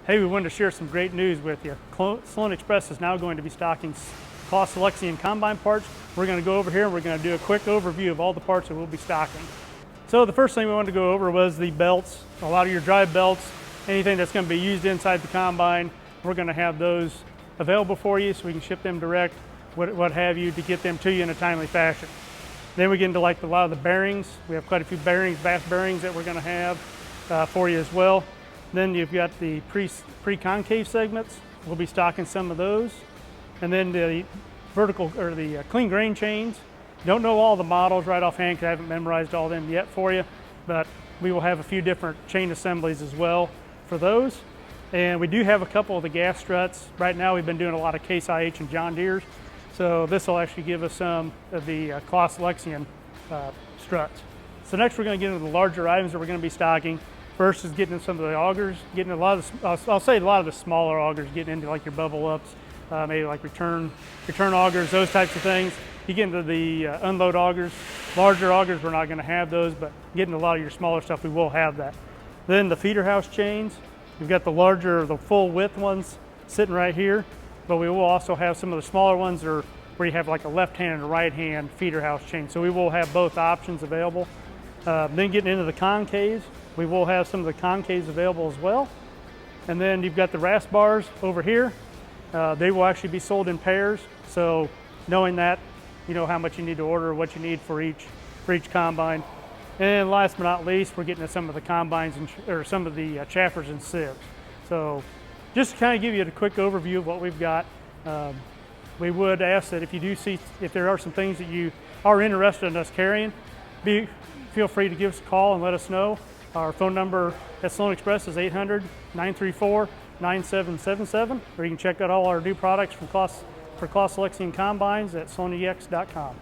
Hey, we wanted to share some great news with you. Sloan Express is now going to be stocking Class Lexion combine parts. We're going to go over here and we're going to do a quick overview of all the parts that we'll be stocking. So the first thing we wanted to go over was the belts. A lot of your drive belts, anything that's going to be used inside the combine, we're going to have those available for you so we can ship them direct, what have you, to get them to you in a timely fashion. Then we get into like a lot of the bearings. We have quite a few bearings, bath bearings that we're going to have for you as well. Then you've got the pre-concave segments. We'll be stocking some of those. And then the vertical or the clean grain chains. Don't know all the models right offhand because I haven't memorized all of them yet for you, but we will have a few different chain assemblies as well for those. And we do have a couple of the gas struts. Right now we've been doing a lot of Case IH and John Deere's. So this will actually give us some of the Class Lexion struts. So next we're going to get into the larger items that we're going to be stocking. First is getting into some of the augers, getting a lot of, I'll say a lot of the smaller augers, getting into like your bubble ups, maybe like return augers, those types of things. You get into the unload augers, larger augers, we're not going to have those, but getting a lot of your smaller stuff, we will have that. Then the feeder house chains, we've got the larger, the full width ones sitting right here, but we will also have some of the smaller ones that are where you have like a left hand and a right hand feeder house chain. So we will have both options available. Then getting into the concaves, we will have some of the concaves available as well. And then you've got the RAS bars over here. They will actually be sold in pairs. So knowing that, you know how much you need to order, what you need for each combine. And last but not least, we're getting to some of the combines or some of the chaffers and sieves. So just to kind of give you a quick overview of what we've got, we would ask that if you do see, if there are some things that you are interested in us carrying, feel free to give us a call and let us know. Our phone number at Sloan Express is 800-934-9777, or you can check out all our new products from Claas Lexion Combines at sloanex.com.